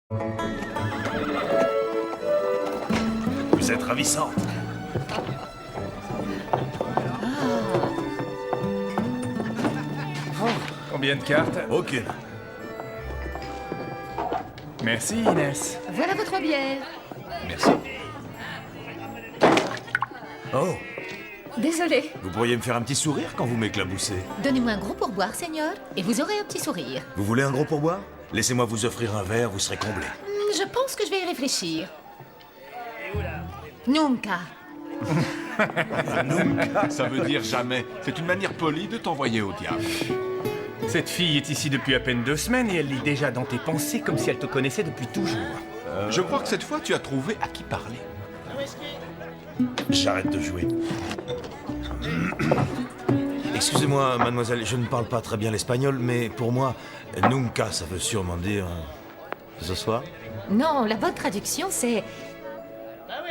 Vous êtes ravissante. Combien de cartes? Aucune. Merci, Inès. Voilà votre bière. Merci. Oh, Désolé. vous pourriez me faire un petit sourire quand vous m'éclaboussez. Donnez-moi un gros pourboire, Seigneur, et vous aurez un petit sourire. Vous voulez un gros pourboire? Laissez-moi vous offrir un verre, vous serez comblé. Je pense que je vais y réfléchir. Nunca. Ça veut dire jamais. C'est une manière polie de t'envoyer au diable. Cette fille est ici depuis à peine 2 semaines et elle lit déjà dans tes pensées comme si elle te connaissait depuis toujours. Je crois que cette fois, tu as trouvé à qui parler. J'arrête de jouer. Excusez-moi, mademoiselle, je ne parle pas très bien l'espagnol, mais pour moi, nunca, ça veut sûrement dire ce soir. Non, la bonne traduction, c'est...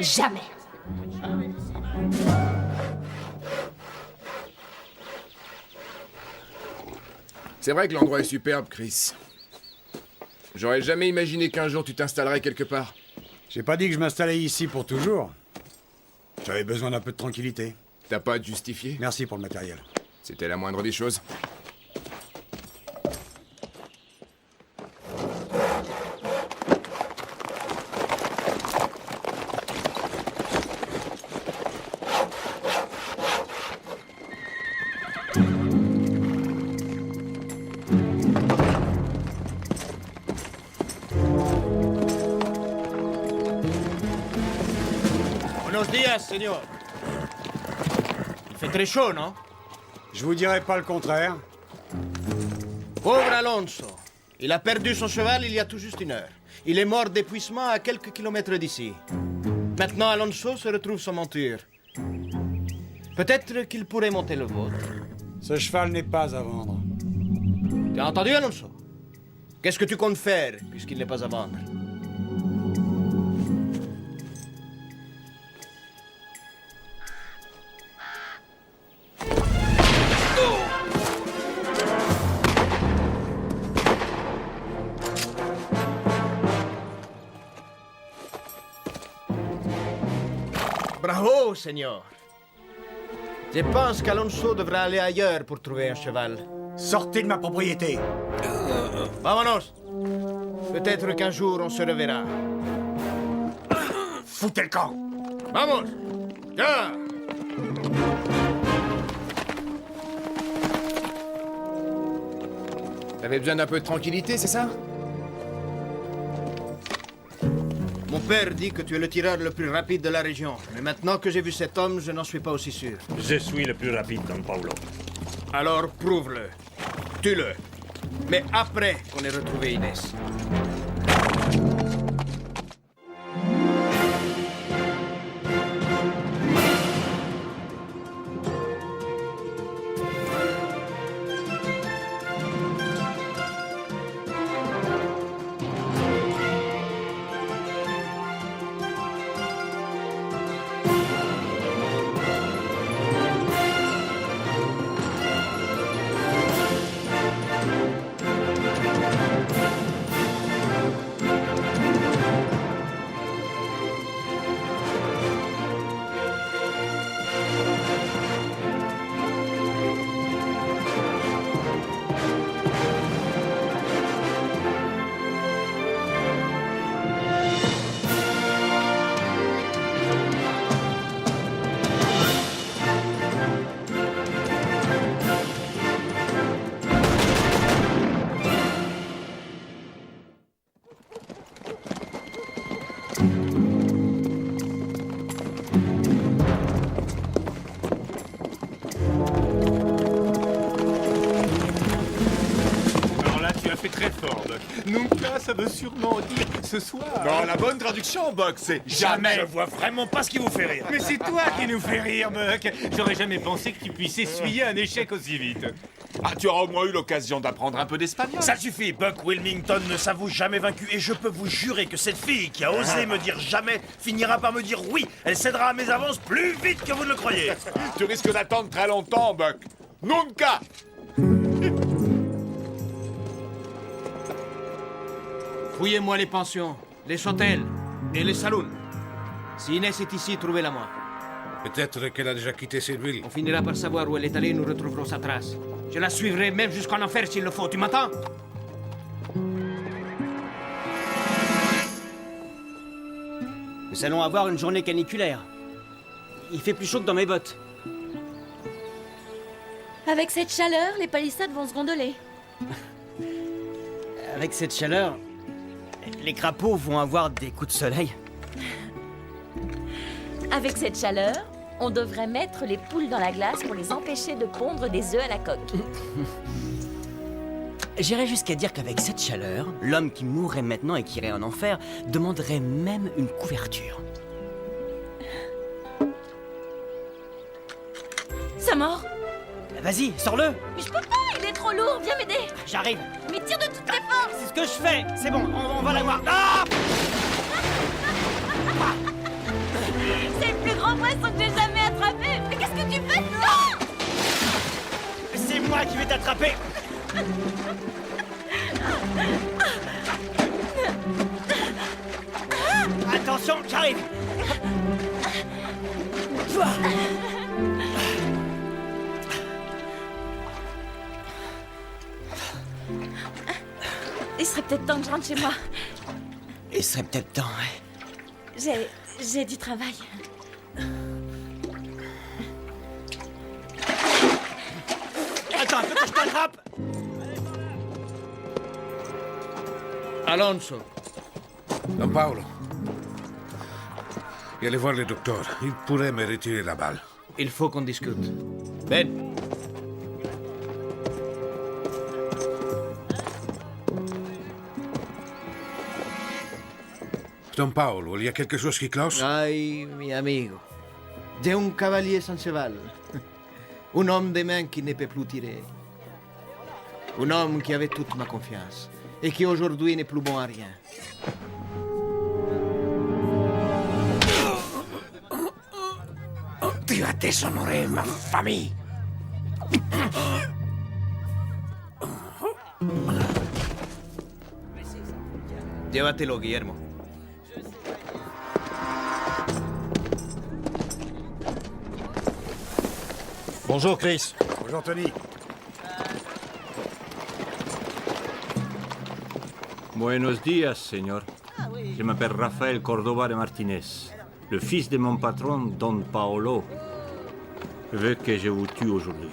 jamais. C'est vrai que l'endroit est superbe, Chris. J'aurais jamais imaginé qu'un jour tu t'installerais quelque part. J'ai pas dit que je m'installais ici pour toujours. J'avais besoin d'un peu de tranquillité. T'as pas à te justifier. Merci pour le matériel. C'était la moindre des choses. Buenos días, señor. Il fait très chaud, non? Je vous dirai pas le contraire. Pauvre Alonso. Il a perdu son cheval il y a tout juste 1 heure. Il est mort d'épuisement à quelques kilomètres d'ici. Maintenant, Alonso se retrouve sans monture. Peut-être qu'il pourrait monter le vôtre. Ce cheval n'est pas à vendre. Tu as entendu, Alonso? Qu'est-ce que tu comptes faire, puisqu'il n'est pas à vendre? Bravo, Seigneur. Je pense qu'Alonso devrait aller ailleurs pour trouver un cheval. Sortez de ma propriété. Vamonos. Peut-être qu'un jour on se reverra. Foutez le camp. Vamos. Ya. T'avais besoin d'un peu de tranquillité, c'est ça? Mon père dit que tu es le tireur le plus rapide de la région. Mais maintenant que j'ai vu cet homme, je n'en suis pas aussi sûr. Je suis le plus rapide, Don Paulo. Alors prouve-le. Tue-le. Mais après qu'on ait retrouvé Inès. Très fort, Buck. Nunca, ça veut sûrement dire ce soir. Non, la bonne traduction, Buck, c'est Jamais. Je vois vraiment pas ce qui vous fait rire. Mais c'est toi qui nous fais rire, Buck. J'aurais jamais pensé que tu puisses essuyer un échec aussi vite. Ah, tu auras au moins eu l'occasion d'apprendre un peu d'espagnol. Ça suffit, Buck Wilmington ne s'avoue jamais vaincu et je peux vous jurer que cette fille qui a osé me dire jamais finira par me dire oui. Elle cédera à mes avances plus vite que vous ne le croyez. Tu risques d'attendre très longtemps, Buck. Nunca. Fouillez-moi les pensions, les hôtels et les salons. Si Inès est ici, trouvez-la moi. Peut-être qu'elle a déjà quitté cette ville. On finira par savoir où elle est allée et nous retrouverons sa trace. Je la suivrai même jusqu'en enfer s'il le faut, tu m'entends? Nous allons avoir une journée caniculaire. Il fait plus chaud que dans mes bottes. Avec cette chaleur, les palissades vont se gondoler. Avec cette chaleur, les crapauds vont avoir des coups de soleil. Avec cette chaleur, on devrait mettre les poules dans la glace pour les empêcher de pondre des œufs à la coque. J'irais jusqu'à dire qu'avec cette chaleur, l'homme qui mourrait maintenant et qui irait en enfer demanderait même une couverture. Ça mord. Vas-y, sors-le. Mais je peux pas, il est trop lourd, viens m'aider. J'arrive. Mais tire de toutes tes forces. C'est ce que je fais. C'est bon, on va l'avoir. Ah! C'est le plus grand poisson que j'ai jamais attrapé. Mais qu'est-ce que tu fais? Non! C'est moi qui vais t'attraper. Attention, j'arrive. Il serait peut-être temps que je rentre chez moi. Il serait peut-être temps, ouais. J'ai du travail. Attends, faut que je t'attrape. Alonso. Don Paolo. Et allez voir le docteur. Il pourrait me retirer la balle. Il faut qu'on discute. Ben. Don Paolo, il y a quelque chose qui cloche? Ay, mi amigo. De un cavalier sans cheval. Un homme de main qui ne peut plus tirer. Un homme qui avait toute ma confiance. Et qui aujourd'hui n'est plus bon à rien. Tu as déshonoré ma famille. Llévatelo, Guillermo. Bonjour, Chris. Bonjour, Tony. Buenos días, señor. Je m'appelle Rafael Córdoba de Martinez, le fils de mon patron, Don Paolo. Veut que je vous tue aujourd'hui.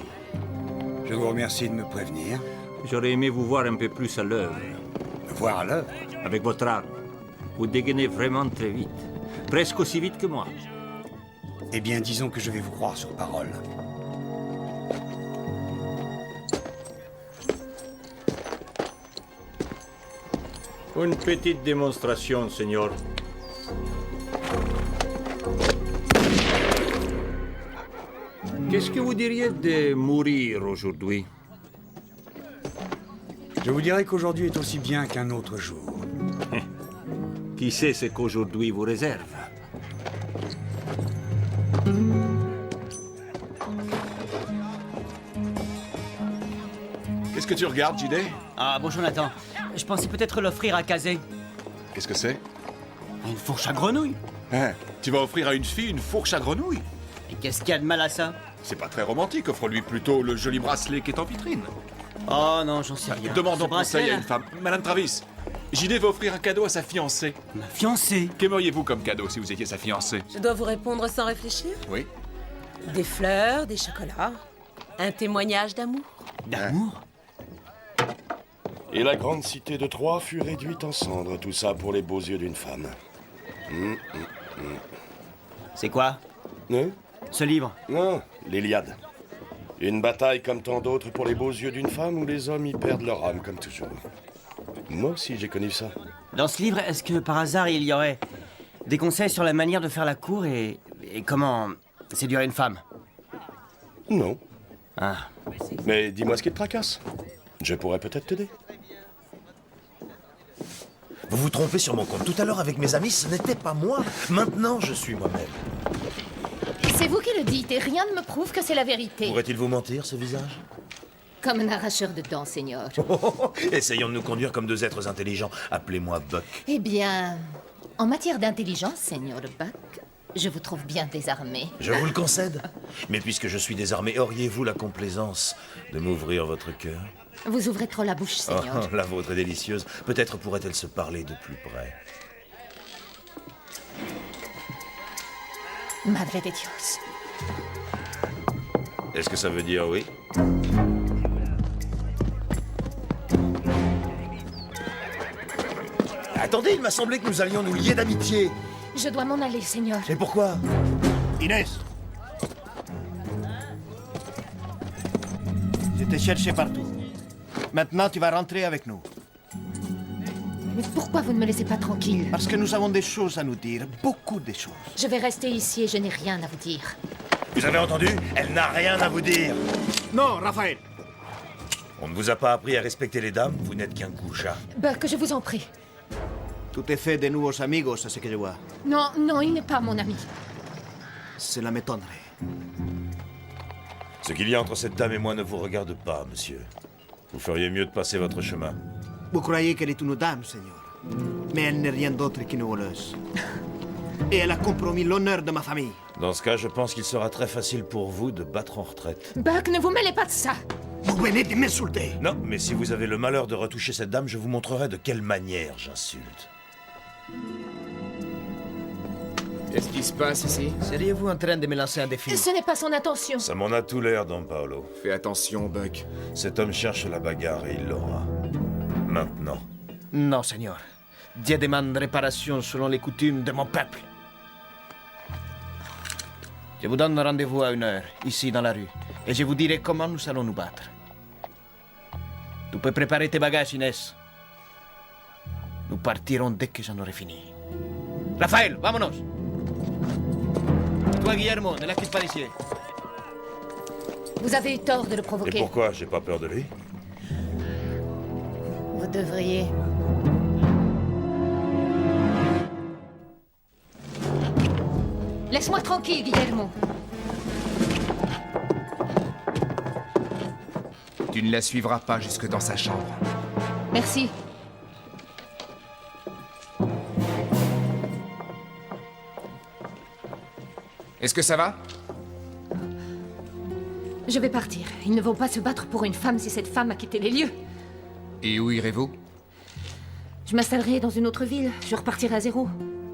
Je vous remercie de me prévenir. J'aurais aimé vous voir un peu plus à l'œuvre. Voir à l'heure. Avec votre arme. Vous dégainez vraiment très vite. Presque aussi vite que moi. Eh bien, disons que je vais vous croire sur parole. Une petite démonstration, señor. Qu'est-ce que vous diriez de mourir aujourd'hui? Je vous dirais qu'aujourd'hui est aussi bien qu'un autre jour. Qui sait ce qu'aujourd'hui vous réserve? Qu'est-ce que tu regardes, JD? Ah, bonjour Nathan. Je pensais peut-être l'offrir à Kazé. Qu'est-ce que c'est? Une fourche à grenouille. Hein? Tu vas offrir à une fille une fourche à grenouille? Et qu'est-ce qu'il y a de mal à ça? C'est pas très romantique, offre-lui plutôt le joli bracelet qui est en vitrine. Oh non, j'en sais rien. Demandons Ce bracelet, conseil à là. une femme. Madame Travis, JD va offrir un cadeau à sa fiancée. Ma fiancée? Qu'aimeriez-vous comme cadeau si vous étiez sa fiancée? Je dois vous répondre sans réfléchir? Oui. Des fleurs, des chocolats, un témoignage d'amour. D'amour? Et la grande cité de Troie fut réduite en cendres, tout ça pour les beaux yeux d'une femme. C'est quoi? Hein? Ce livre? Non, l'Iliade. Une bataille comme tant d'autres pour les beaux yeux d'une femme où les hommes y perdent leur âme comme toujours. Moi aussi j'ai connu ça. Dans ce livre, est-ce que par hasard il y aurait des conseils sur la manière de faire la cour et comment séduire une femme? Non. Ah. Mais dis-moi ce qui te tracasse. Je pourrais peut-être t'aider. Vous vous trompez sur mon compte. Tout à l'heure, avec mes amis, ce n'était pas moi. Maintenant, je suis moi-même. C'est vous qui le dites et rien ne me prouve que c'est la vérité. Pourrait-il vous mentir, ce visage? Comme un arracheur de dents, Seigneur. Essayons de nous conduire comme deux êtres intelligents. Appelez-moi Buck. Eh bien, en matière d'intelligence, Seigneur Buck, je vous trouve bien désarmé. Je vous le concède. Mais puisque je suis désarmé, auriez-vous la complaisance de m'ouvrir votre cœur? Vous ouvrez trop la bouche, Seigneur. Oh, la vôtre est délicieuse. Peut-être pourrait-elle se parler de plus près. Madre de Dios. Est-ce que ça veut dire oui? Attendez, il m'a semblé que nous allions nous lier d'amitié. Je dois m'en aller, Seigneur. Et pourquoi? Inès! Je t'ai cherché partout. Maintenant, tu vas rentrer avec nous. Mais pourquoi vous ne me laissez pas tranquille? Parce que nous avons des choses à nous dire, beaucoup de choses. Je vais rester ici et je n'ai rien à vous dire. Vous avez entendu? Elle n'a rien à vous dire. Non, Raphaël! On ne vous a pas appris à respecter les dames, vous n'êtes qu'un coucha. Buck, je vous en prie. Tout est fait de nouveaux amigos, à ce que je vois. Non, non, il n'est pas mon ami. Cela m'étonnerait. Ce qu'il y a entre cette dame et moi ne vous regarde pas, monsieur. Vous feriez mieux de passer votre chemin. Vous croyez qu'elle est une dame, Seigneur. Mais elle n'est rien d'autre qu'une voleuse. Et elle a compromis l'honneur de ma famille. Dans ce cas, je pense qu'il sera très facile pour vous de battre en retraite. Buck, ne vous mêlez pas de ça. Vous venez de m'insulter. Non, mais si vous avez le malheur de retoucher cette dame, je vous montrerai de quelle manière j'insulte. Qu'est-ce qui se passe ici? Seriez-vous en train de me lancer un défi? Ce n'est pas son intention. Ça m'en a tout l'air, Don Paolo. Fais attention, Buck. Cet homme cherche la bagarre et il l'aura. Maintenant. Non, Seigneur. Dieu demande réparation selon les coutumes de mon peuple. Je vous donne rendez-vous à 1h, ici dans la rue. Et je vous dirai comment nous allons nous battre. Tu peux préparer tes bagages, Inès. Nous partirons dès que j'en aurai fini. Raphaël, vámonos! Et toi, Guillermo, ne la quitte pas d'ici. Vous avez eu tort de le provoquer. Et pourquoi? J'ai pas peur de lui. Vous devriez. Laisse-moi tranquille, Guillermo. Tu ne la suivras pas jusque dans sa chambre. Merci. Est-ce que ça va? Je vais partir. Ils ne vont pas se battre pour une femme si cette femme a quitté les lieux. Et où irez-vous? Je m'installerai dans une autre ville. Je repartirai à zéro.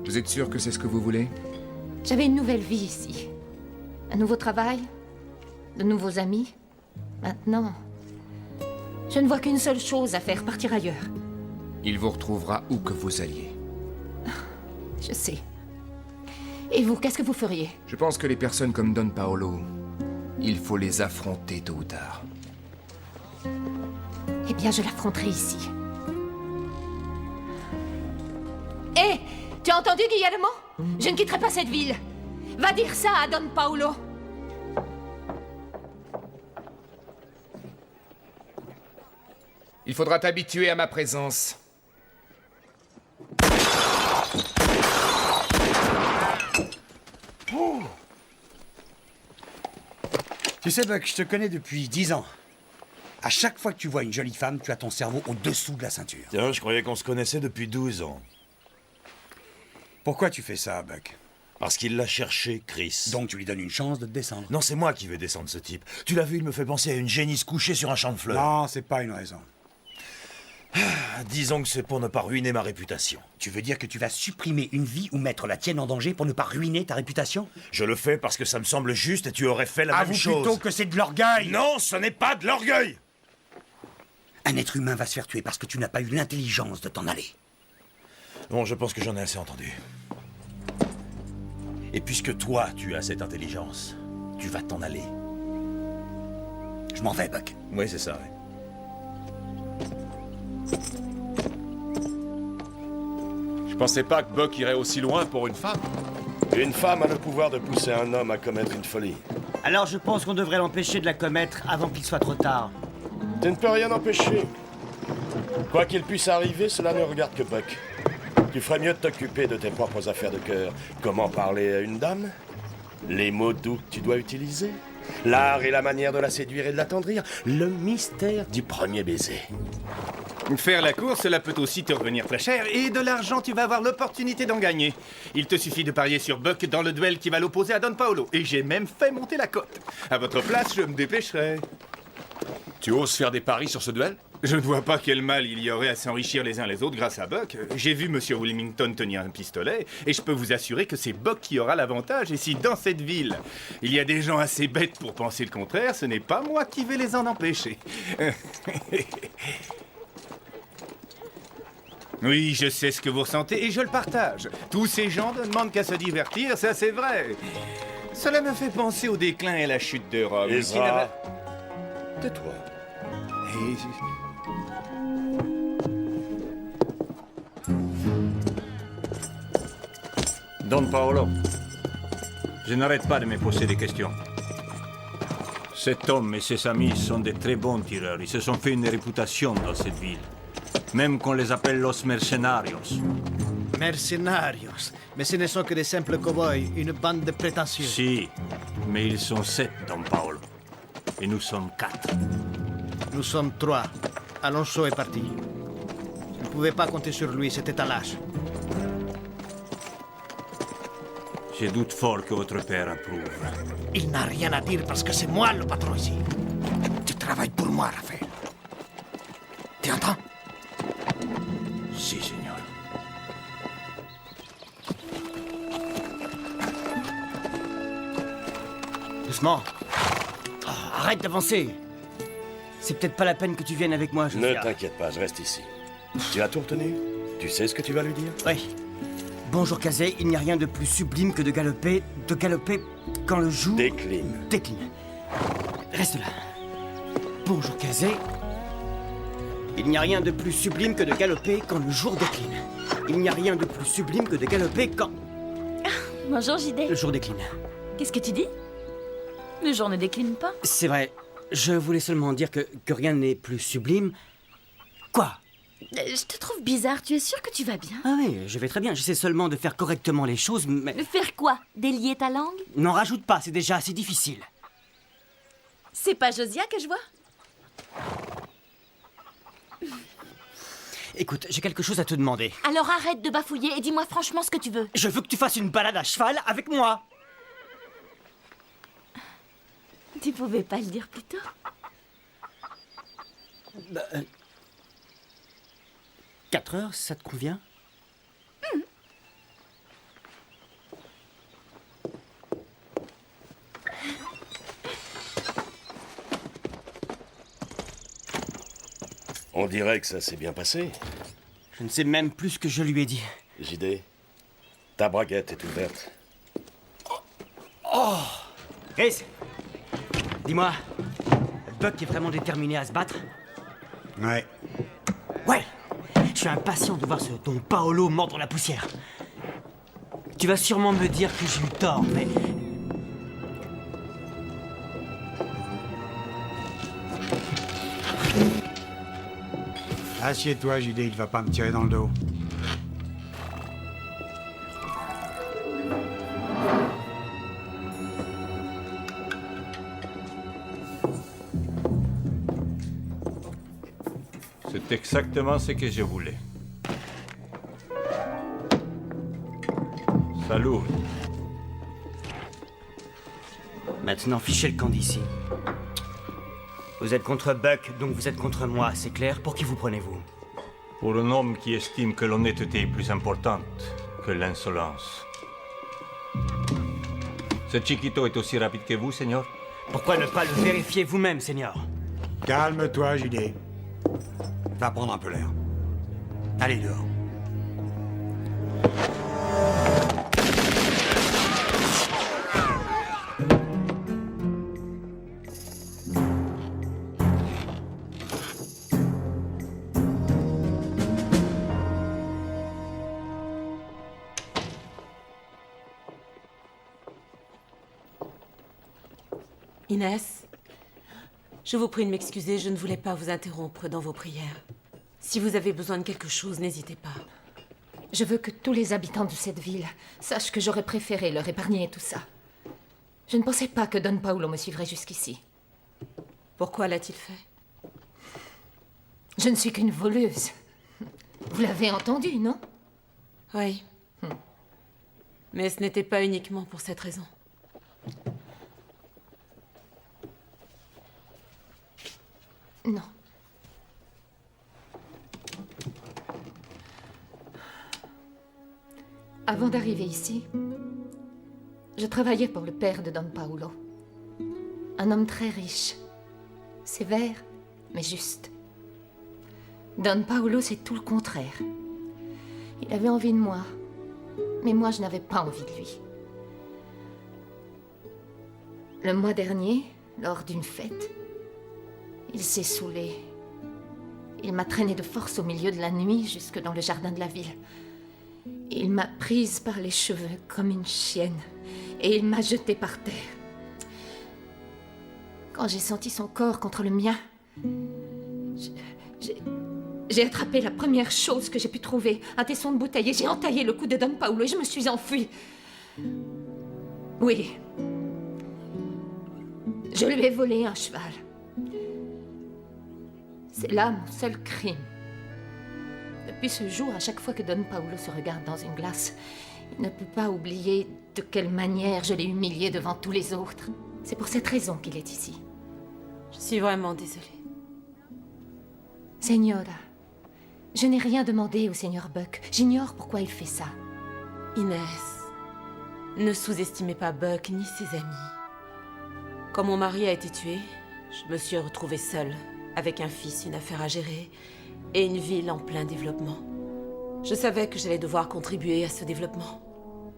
Vous êtes sûr que c'est ce que vous voulez? J'avais une nouvelle vie ici. Un nouveau travail. De nouveaux amis. Maintenant, je ne vois qu'une seule chose à faire, partir ailleurs. Il vous retrouvera où que vous alliez. Je sais. Et vous, qu'est-ce que vous feriez? Je pense que les personnes comme Don Paolo, il faut les affronter tôt ou tard. Eh bien, je l'affronterai ici. Hé! Tu as entendu, Guillermo? Je ne quitterai pas cette ville. Va dire ça à Don Paolo. Il faudra t'habituer à ma présence. Tu sais, Buck, je te connais depuis 10 ans. À chaque fois que tu vois une jolie femme, tu as ton cerveau au-dessous de la ceinture. Tiens, je croyais qu'on se connaissait depuis 12 ans. Pourquoi tu fais ça, Buck? Parce qu'il l'a cherché, Chris. Donc tu lui donnes une chance de te descendre. Non, c'est moi qui vais descendre ce type. Tu l'as vu, il me fait penser à une génisse couchée sur un champ de fleurs. Non, c'est pas une raison. Disons que c'est pour ne pas ruiner ma réputation. Tu veux dire que tu vas supprimer une vie ou mettre la tienne en danger pour ne pas ruiner ta réputation? Je le fais parce que ça me semble juste et tu aurais fait la même chose. Avoue plutôt que c'est de l'orgueil! Non, ce n'est pas de l'orgueil! Un être humain va se faire tuer parce que tu n'as pas eu l'intelligence de t'en aller. Bon, je pense que j'en ai assez entendu. Et puisque toi, tu as cette intelligence, tu vas t'en aller. Je m'en vais, Buck. Oui, c'est ça, oui. Je pensais pas que Buck irait aussi loin pour une femme. Une femme a le pouvoir de pousser un homme à commettre une folie. Alors je pense qu'on devrait l'empêcher de la commettre avant qu'il soit trop tard. Tu ne peux rien empêcher. Quoi qu'il puisse arriver, cela ne regarde que Buck. Tu ferais mieux de t'occuper de tes propres affaires de cœur. Comment parler à une dame? Les mots doux que tu dois utiliser? L'art et la manière de la séduire et de l'attendrir. Le mystère du premier baiser. Faire la course, cela peut aussi te revenir très cher, et de l'argent, tu vas avoir l'opportunité d'en gagner. Il te suffit de parier sur Buck dans le duel qui va l'opposer à Don Paolo, et j'ai même fait monter la cote. À votre place, je me dépêcherai. Tu oses faire des paris sur ce duel? Je ne vois pas quel mal il y aurait à s'enrichir les uns les autres grâce à Buck. J'ai vu Monsieur Wilmington tenir un pistolet, et je peux vous assurer que c'est Buck qui aura l'avantage, et si dans cette ville, il y a des gens assez bêtes pour penser le contraire, ce n'est pas moi qui vais les en empêcher. Oui, je sais ce que vous ressentez et je le partage. Tous ces gens ne demandent qu'à se divertir, ça c'est vrai. Cela me fait penser au déclin et à la chute de Rome. Ezra, tais-toi. Don Paolo, je n'arrête pas de me poser des questions. Cet homme et ses amis sont de très bons tireurs. Ils se sont fait une réputation dans cette ville. Même qu'on les appelle los mercenarios. Mercenarios? Mais ce ne sont que des simples cow-boys, une bande de prétentieux. Si, mais ils sont 7, Don Paolo. Et nous sommes 4. Nous sommes 3. Alonso est parti. Vous ne pouvez pas compter sur lui, c'était un lâche. Je doute fort que votre père approuve. Il n'a rien à dire parce que c'est moi le patron ici. Tu travailles pour moi, Raphaël. Tu entends? Si, Seigneur. Doucement. Oh, arrête d'avancer. C'est peut-être pas la peine que tu viennes avec moi, Josiah. Ne t'inquiète pas, je reste ici. Tu as tout retenu? Tu sais ce que tu vas lui dire? Oui. Bonjour, Kazé. Il n'y a rien de plus sublime que de galoper quand le jour... Décline. Décline. Reste là. Bonjour, Kazé. Il n'y a rien de plus sublime que de galoper quand le jour décline. Il n'y a rien de plus sublime que de galoper quand... Bonjour, JD. Le jour décline. Qu'est-ce que tu dis? Le jour ne décline pas. C'est vrai. Je voulais seulement dire que rien n'est plus sublime. Quoi? Je te trouve bizarre. Tu es sûr que tu vas bien? Ah oui, je vais très bien. J'essaie seulement de faire correctement les choses, mais... Faire quoi? Délier ta langue? N'en rajoute pas, c'est déjà assez difficile. C'est pas Josiah que je vois? Écoute, j'ai quelque chose à te demander. Alors arrête de bafouiller et dis-moi franchement ce que tu veux. Je veux que tu fasses une balade à cheval avec moi. Tu pouvais pas le dire plus tôt? 4 heures, ça te convient? On dirait que ça s'est bien passé. Je ne sais même plus ce que je lui ai dit. JD, ta braguette est ouverte. Oh! Chris, dis-moi, Buck est vraiment déterminé à se battre? Ouais. Ouais! Je suis impatient de voir ce Don Paolo mordre la poussière. Tu vas sûrement me dire que j'ai eu tort, mais... Assieds-toi, JD, il va pas me tirer dans le dos. C'est exactement ce que je voulais. Salut. Maintenant, fichez le camp d'ici. Vous êtes contre Buck, donc vous êtes contre moi, c'est clair? Pour qui vous prenez-vous? Pour un homme qui estime que l'honnêteté est plus importante que l'insolence. Ce Chiquito est aussi rapide que vous, Seigneur? Pourquoi ne pas le vérifier vous-même, Seigneur? Calme-toi, JD. Va prendre un peu l'air. Allez, dehors. Inès, je vous prie de m'excuser, je ne voulais pas vous interrompre dans vos prières. Si vous avez besoin de quelque chose, n'hésitez pas. Je veux que tous les habitants de cette ville sachent que j'aurais préféré leur épargner tout ça. Je ne pensais pas que Don Paolo me suivrait jusqu'ici. Pourquoi l'a-t-il fait? Je ne suis qu'une voleuse. Vous l'avez entendu, non? Oui. Mais ce n'était pas uniquement pour cette raison. Non. Avant d'arriver ici, je travaillais pour le père de Don Paolo. Un homme très riche, sévère, mais juste. Don Paolo, c'est tout le contraire. Il avait envie de moi, mais moi, je n'avais pas envie de lui. Le mois dernier, lors d'une fête, il s'est saoulé. Il m'a traînée de force au milieu de la nuit jusque dans le jardin de la ville. Il m'a prise par les cheveux comme une chienne et il m'a jetée par terre. Quand j'ai senti son corps contre le mien, j'ai attrapé la première chose que j'ai pu trouver, un tesson de bouteille, et j'ai entaillé le cou de Don Paolo et je me suis enfuie. Oui. Je lui ai volé un cheval. C'est là mon seul crime. Depuis ce jour, à chaque fois que Don Paolo se regarde dans une glace, il ne peut pas oublier de quelle manière je l'ai humilié devant tous les autres. C'est pour cette raison qu'il est ici. Je suis vraiment désolée. Señora, je n'ai rien demandé au Seigneur Buck. J'ignore pourquoi il fait ça. Inès, ne sous-estimez pas Buck ni ses amis. Quand mon mari a été tué, je me suis retrouvée seule, avec un fils, une affaire à gérer, et une ville en plein développement. Je savais que j'allais devoir contribuer à ce développement,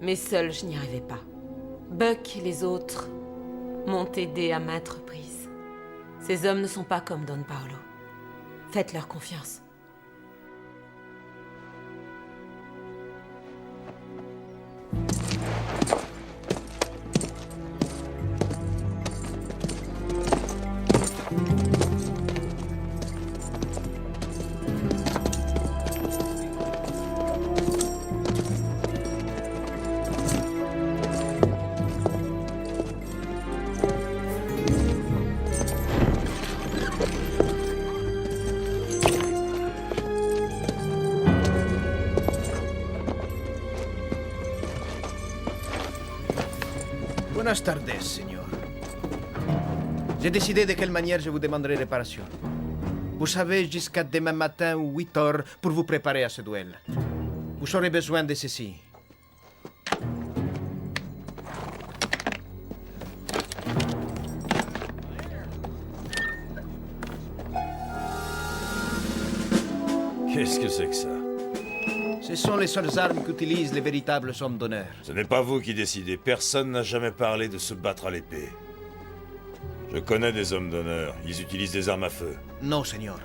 mais seule, je n'y arrivais pas. Buck et les autres m'ont aidé à maintes reprises. Ces hommes ne sont pas comme Don Paolo. Faites-leur confiance. Buenas tardes, señor. J'ai décidé de quelle manière je vous demanderai réparation. Vous savez, jusqu'à demain matin ou 8 heures pour vous préparer à ce duel. Vous aurez besoin de ceci. Qu'est-ce que c'est que ça? Ce sont les seules armes qu'utilisent les véritables hommes d'honneur. Ce n'est pas vous qui décidez. Personne n'a jamais parlé de se battre à l'épée. Je connais des hommes d'honneur. Ils utilisent des armes à feu. Non, Seigneur.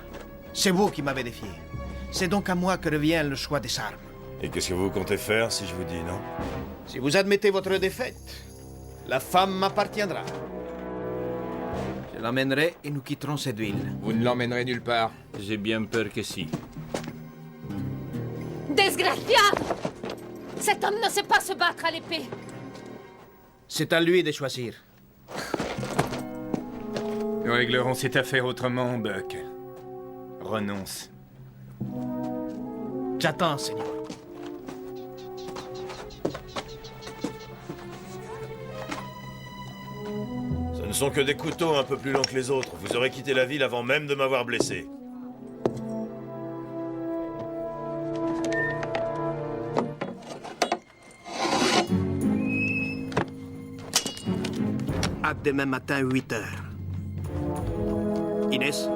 C'est vous qui m'avez défié. C'est donc à moi que revient le choix des armes. Et qu'est-ce que vous comptez faire si je vous dis non? Si vous admettez votre défaite, la femme m'appartiendra. Je l'emmènerai et nous quitterons cette ville. Vous ne l'emmènerez nulle part. J'ai bien peur que si. Desgraciado! Cet homme ne sait pas se battre à l'épée. C'est à lui de choisir. Nous réglerons cette affaire autrement, Buck. Renonce. J'attends, Seigneur. Ce ne sont que des couteaux un peu plus longs que les autres. Vous aurez quitté la ville avant même de m'avoir blessé. À demain matin, 8 heures. Inès?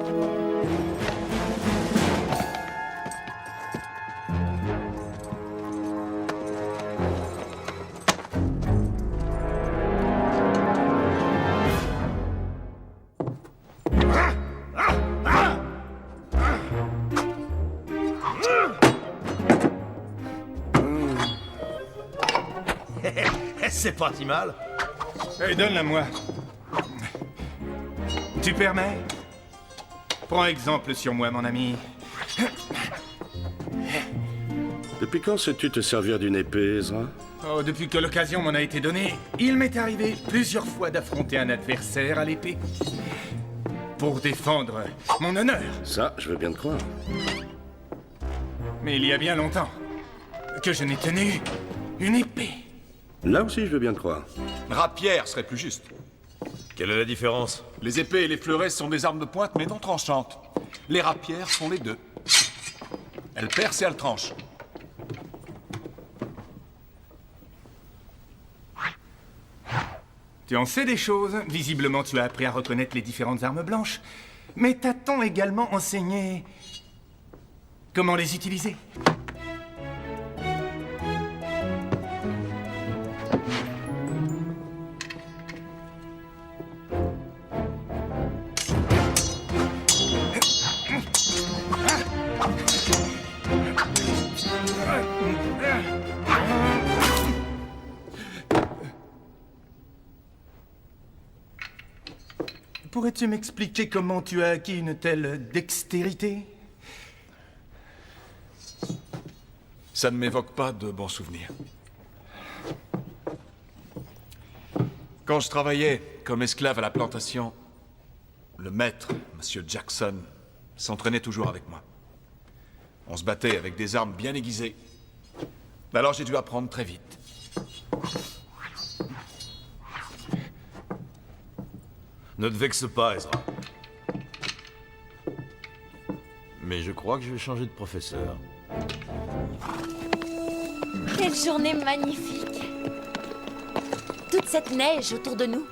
C'est pas si mal. Hey, donne-la-moi. Tu permets? Prends exemple sur moi, mon ami. Depuis quand sais-tu te servir d'une épée, Ezra? Oh, depuis que l'occasion m'en a été donnée, il m'est arrivé plusieurs fois d'affronter un adversaire à l'épée. Pour défendre mon honneur. Ça, je veux bien te croire. Mais il y a bien longtemps que je n'ai tenu une épée. Là aussi, je veux bien te croire. Rapière serait plus juste. Quelle est la différence? Les épées et les fleurets sont des armes de pointe, mais non tranchantes. Les rapières sont les deux. Elles percent et elles tranchent. Tu en sais des choses. Visiblement, tu as appris à reconnaître les différentes armes blanches. Mais t'a-t-on également enseigné comment les utiliser? Pourrais-tu m'expliquer comment tu as acquis une telle dextérité? Ça ne m'évoque pas de bons souvenirs. Quand je travaillais comme esclave à la plantation, le maître, Monsieur Jackson, s'entraînait toujours avec moi. On se battait avec des armes bien aiguisées. Alors j'ai dû apprendre très vite. Ne te vexe pas, Ezra. Mais je crois que je vais changer de professeur. Quelle journée magnifique! Toute cette neige autour de nous.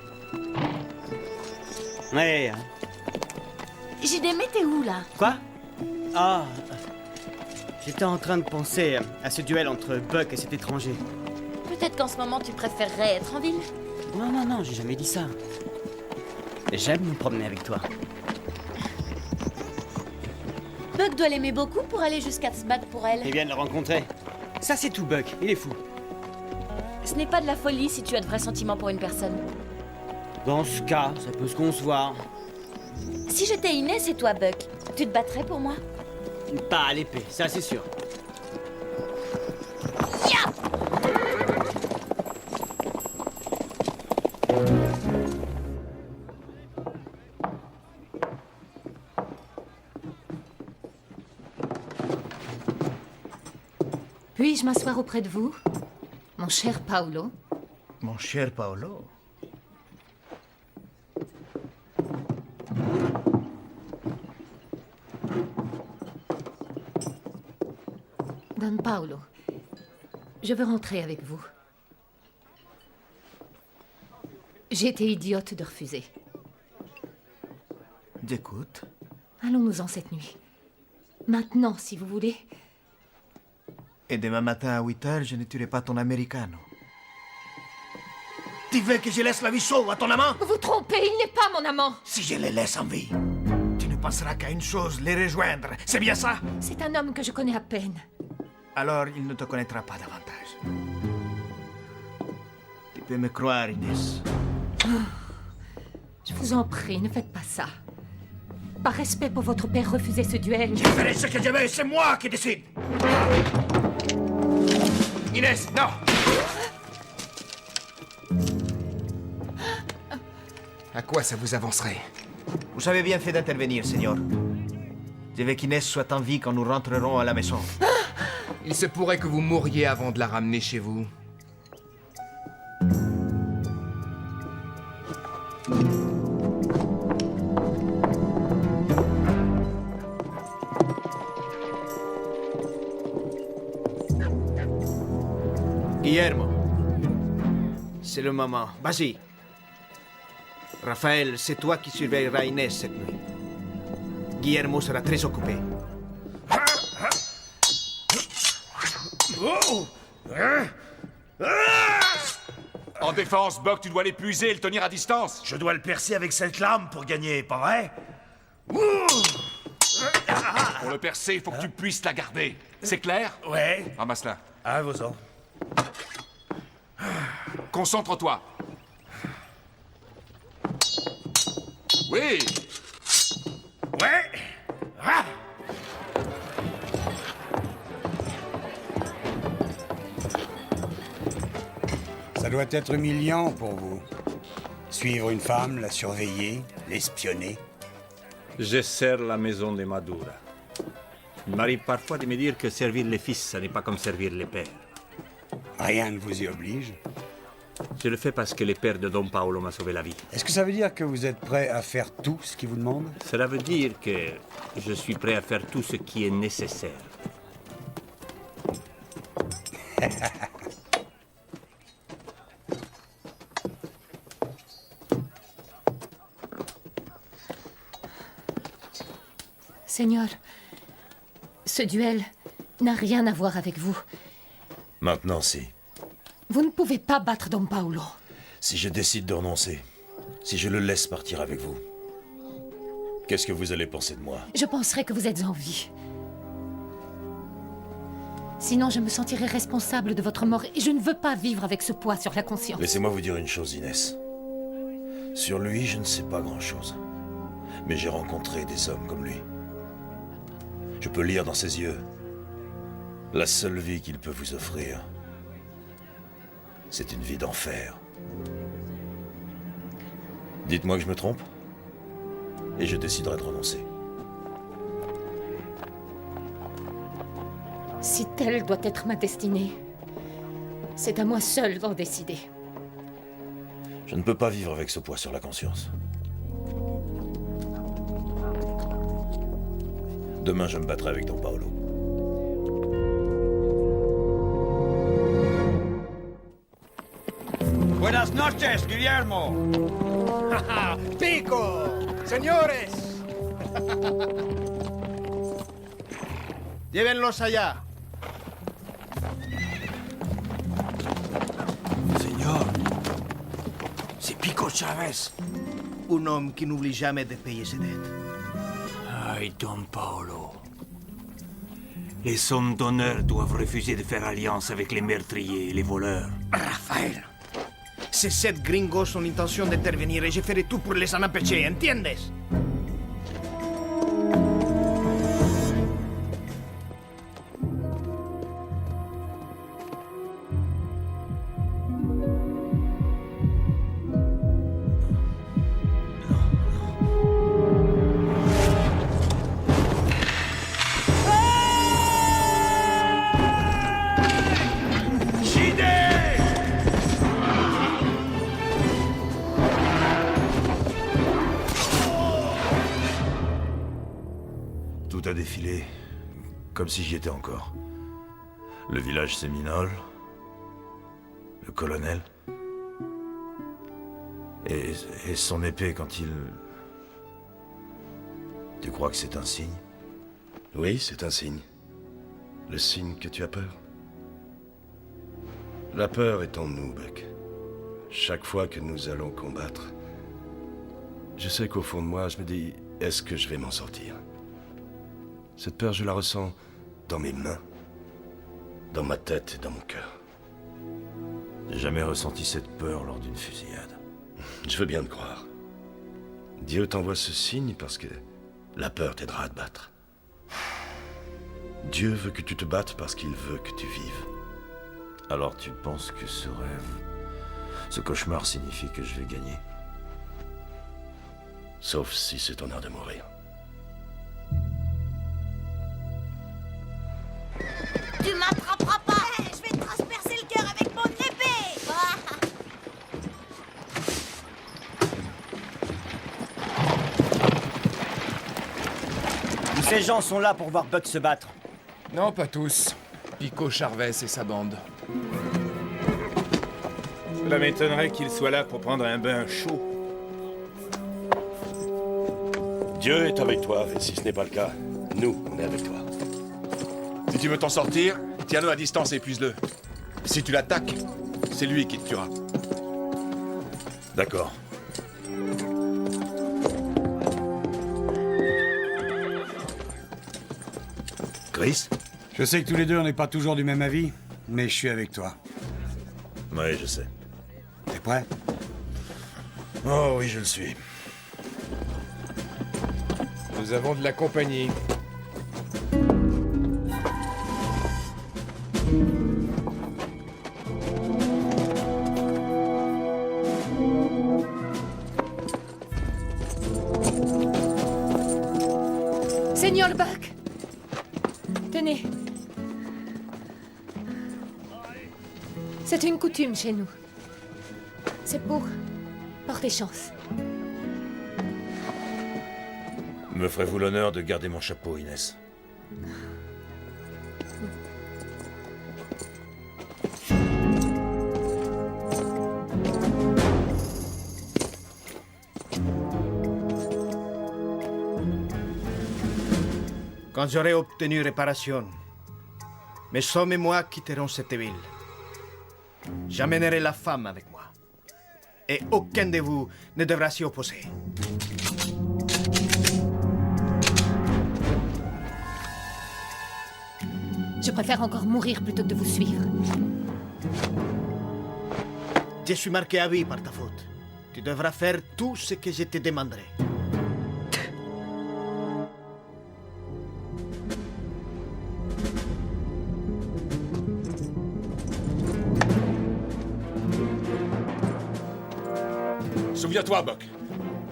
Ouais. JD, t'es où, là? Quoi? Ah. J'étais en train de penser à ce duel entre Buck et cet étranger. Peut-être qu'en ce moment, tu préférerais être en ville? Non, j'ai jamais dit ça. J'aime me promener avec toi. Buck doit l'aimer beaucoup pour aller jusqu'à se battre pour elle. Il vient de le rencontrer. Ça, c'est tout, Buck. Il est fou. Ce n'est pas de la folie si tu as de vrais sentiments pour une personne. Dans ce cas, ça peut se concevoir. Si j'étais Inès et toi, Buck, tu te battrais pour moi? Pas à l'épée, ça c'est sûr. Yeah! Puis-je m'asseoir auprès de vous, mon cher Paolo? Mon cher Paolo. Don Paolo, je veux rentrer avec vous. J'ai été idiote de refuser. J'écoute. Allons-nous-en cette nuit. Maintenant, si vous voulez. Et demain matin à 8h, je ne tuerai pas ton americano. Tu veux que je laisse la vie sauve à ton amant? Vous vous trompez, il n'est pas mon amant. Si je le laisse en vie, tu ne penseras qu'à une chose, les rejoindre. C'est bien ça? C'est un homme que je connais à peine. Alors, il ne te connaîtra pas davantage. Tu peux me croire, Inès. Je vous en prie, ne faites pas ça. Par respect pour votre père, refusez ce duel. Je ferai ce que je veux, c'est moi qui décide. Inès, non! À quoi ça vous avancerait? Vous avez bien fait d'intervenir, Seigneur. Je veux qu'Inès soit en vie quand nous rentrerons à la maison. Il se pourrait que vous mouriez avant de la ramener chez vous. Guillermo, c'est le moment. Vas-y. Raphaël, c'est toi qui surveilleras Inès cette nuit. Guillermo sera très occupé. En défense, Buck, tu dois l'épuiser et le tenir à distance. Je dois le percer avec cette lame pour gagner, pas vrai? Pour le percer, il faut que tu puisses la garder. C'est clair? Ouais. Ramasse-la. À vos ordres. Concentre-toi. Oui. Ouais. Ah. doit être humiliant pour vous. Suivre une femme, la surveiller, l'espionner. Je sers la maison de Madura. Il m'arrive parfois de me dire que servir les fils, ça n'est pas comme servir les pères. Rien ne vous y oblige. Je le fais parce que le père de Don Paolo m'a sauvé la vie. Est-ce que ça veut dire que vous êtes prêt à faire tout ce qu'il vous demande? Cela veut dire que je suis prêt à faire tout ce qui est nécessaire. Seigneur, ce duel n'a rien à voir avec vous. Maintenant, si. Vous ne pouvez pas battre Don Paolo. Si je décide de renoncer, si je le laisse partir avec vous, qu'est-ce que vous allez penser de moi? Je penserai que vous êtes en vie. Sinon, je me sentirai responsable de votre mort et je ne veux pas vivre avec ce poids sur la conscience. Laissez-moi vous dire une chose, Inès. Sur lui, je ne sais pas grand-chose. Mais j'ai rencontré des hommes comme lui. Je peux lire dans ses yeux la seule vie qu'il peut vous offrir. C'est une vie d'enfer. Dites-moi que je me trompe, et je déciderai de renoncer. Si telle doit être ma destinée, c'est à moi seul d'en décider. Je ne peux pas vivre avec ce poids sur la conscience. Demain, je me battrai avec Don Paolo. Buenas noches, Guillermo. Pico, señores. Llévenlos allá. Señor, c'est Pico Chavez. Un homme qui n'oublie jamais de payer ses dettes. Aïe, Don Paolo. Les hommes d'honneur doivent refuser de faire alliance avec les meurtriers et les voleurs. Rafael, ces 7 gringos ont l'intention d'intervenir et je ferai tout pour les en empêcher, ¿entiendes? Tout a défilé, comme si j'y étais encore. Le village séminole, le colonel, et son épée quand il... Tu crois que c'est un signe? Oui, c'est un signe. Le signe que tu as peur. La peur est en nous, Buck. Chaque fois que nous allons combattre, je sais qu'au fond de moi, je me dis, est-ce que je vais m'en sortir? Cette peur, je la ressens dans mes mains, dans ma tête et dans mon cœur. J'ai jamais ressenti cette peur lors d'une fusillade. Je veux bien te croire. Dieu t'envoie ce signe parce que la peur t'aidera à te battre. Dieu veut que tu te battes parce qu'il veut que tu vives. Alors tu penses que ce rêve, ce cauchemar signifie que je vais gagner? Sauf si c'est ton heure de mourir. Tu m'attraperas pas! Je vais te transpercer le cœur avec mon épée! Tous ces gens sont là pour voir Buck se battre. Non, pas tous. Pico Chavez et sa bande. Cela m'étonnerait qu'il soit là pour prendre un bain chaud. Dieu est avec toi, et si ce n'est pas le cas, nous, on est avec toi. Si tu veux t'en sortir, tiens-le à distance et épuise-le. Si tu l'attaques, c'est lui qui te tuera. D'accord. Chris? Je sais que tous les deux, on n'est pas toujours du même avis, mais je suis avec toi. Oui, je sais. T'es prêt? Oh oui, je le suis. Nous avons de la compagnie. Sir Buck. Tenez. C'est une coutume chez nous. C'est pour porter chance. Me ferez-vous l'honneur de garder mon chapeau, Inès? Quand j'aurai obtenu réparation, mes hommes et moi quitterons cette ville. J'amènerai la femme avec moi. Et aucun de vous ne devra s'y opposer. Je préfère encore mourir plutôt que de vous suivre. Je suis marqué à vie par ta faute. Tu devras faire tout ce que je te demanderai. Souviens-toi, Buck.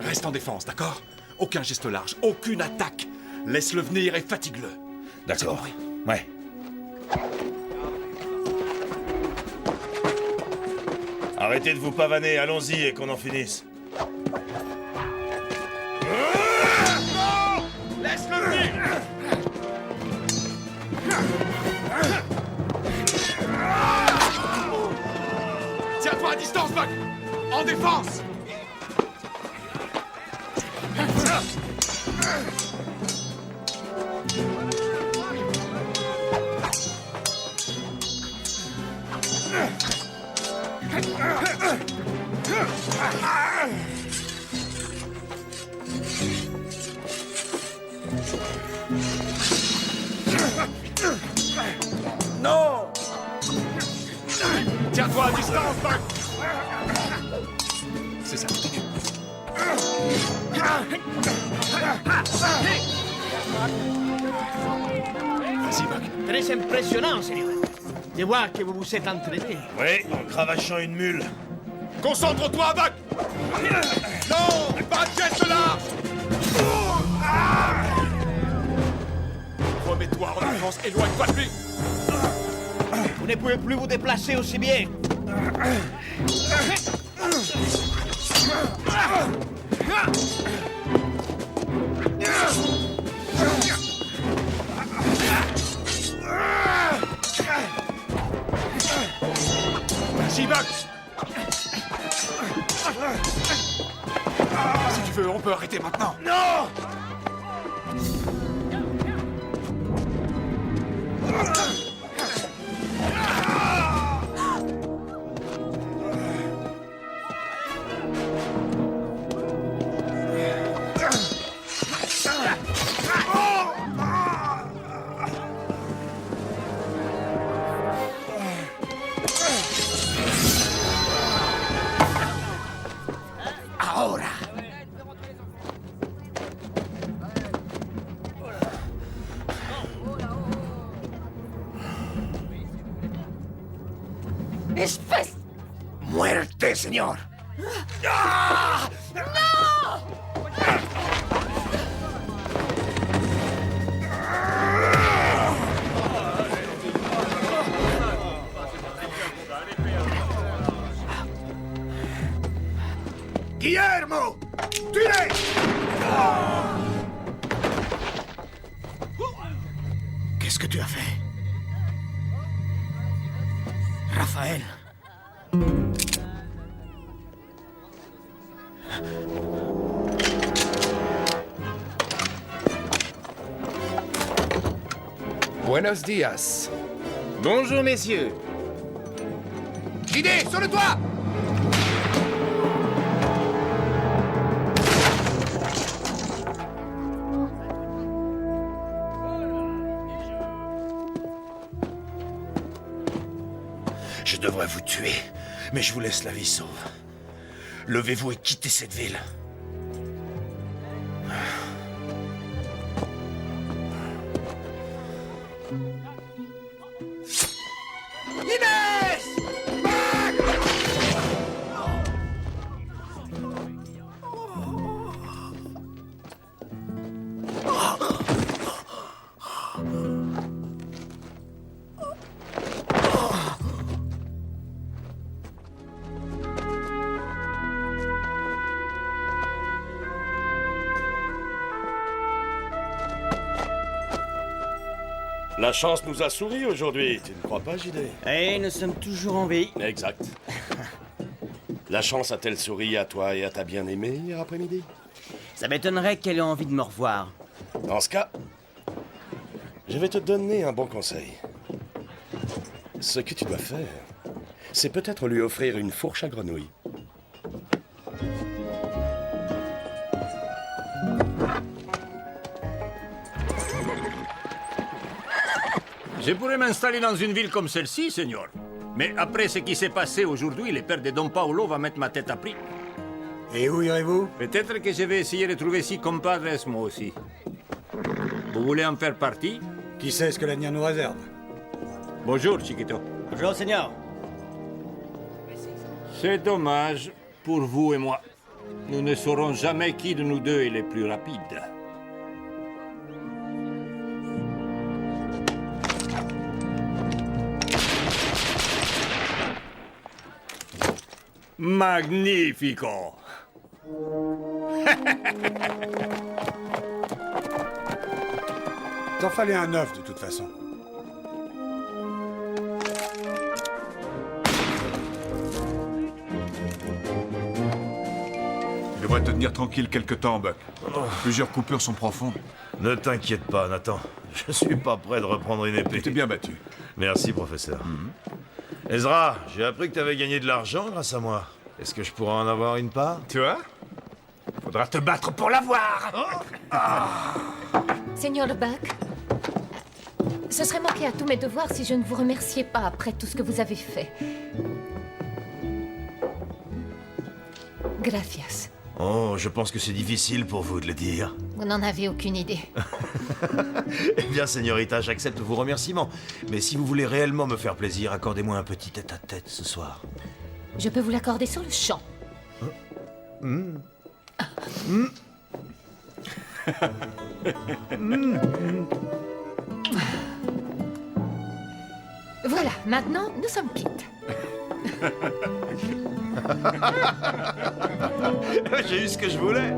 Reste en défense, d'accord? Aucun geste large, aucune attaque. Laisse-le venir et fatigue-le. D'accord. Ouais. Arrêtez de vous pavaner, allons-y et qu'on en finisse. Laisse-le venir! Tiens-toi à distance, Buck! En défense! Non! Tiens-toi à distance, Buck! C'est ça, continue. Vas-y, Buck. Très impressionnant, Seigneur. Je vois que vous vous êtes entraîné. Oui, en cravachant une mule. Concentre-toi, Buck! Non! Pas de geste large! Remets-toi en défense, éloigne-toi de lui! Vous ne pouvez plus vous déplacer aussi bien. Vas-y, Buck! Si tu veux, on peut arrêter maintenant. Non! Ahora. ¡Espes! Muerte, señor. ¡Ah! ¡No! Guillermo! ¡Tire! Qu'est-ce que tu as fait? Raphaël. Buenos días. Bonjour, messieurs. JD, sur le toit! Je devrais vous tuer, mais je vous laisse la vie sauve. Levez-vous et quittez cette ville. Inès! La chance nous a souri aujourd'hui, tu ne crois pas, JD? Et nous sommes toujours en vie. Exact. La chance a-t-elle souri à toi et à ta bien-aimée hier après-midi? Ça m'étonnerait qu'elle ait envie de me revoir. Dans ce cas, je vais te donner un bon conseil. Ce que tu dois faire, c'est peut-être lui offrir une fourche à grenouilles. Je pourrais m'installer dans une ville comme celle-ci, Seigneur. Mais après ce qui s'est passé aujourd'hui, le père de Don Paolo va mettre ma tête à prix. Et où irez-vous? Peut-être que je vais essayer de trouver six compadres, moi aussi. Vous voulez en faire partie? Qui sait ce que l'avenir nous réserve? Bonjour, Chiquito. Bonjour, Seigneur. C'est dommage pour vous et moi. Nous ne saurons jamais qui de nous deux est le plus rapide. Magnifico! T'en fallait un neuf de toute façon. Tu devrais te tenir tranquille quelque temps, Buck. Plusieurs coupures sont profondes. Ne t'inquiète pas, Nathan. Je suis pas prêt de reprendre une épée. Tu t'es bien battu. Merci, professeur. Ezra, j'ai appris que t'avais gagné de l'argent grâce à moi. Est-ce que je pourrais en avoir une part? Tu vois? Faudra te battre pour l'avoir. Seigneur Buck, ce serait manquer à tous mes devoirs si je ne vous remerciais pas après tout ce que vous avez fait. Gracias. Oh, je pense que c'est difficile pour vous de le dire. Vous n'en avez aucune idée. Eh bien, señorita, j'accepte vos remerciements. Mais si vous voulez réellement me faire plaisir, accordez-moi un petit tête-à-tête ce soir. Je peux vous l'accorder sur le champ. Voilà, maintenant, nous sommes quittes. J'ai eu ce que je voulais.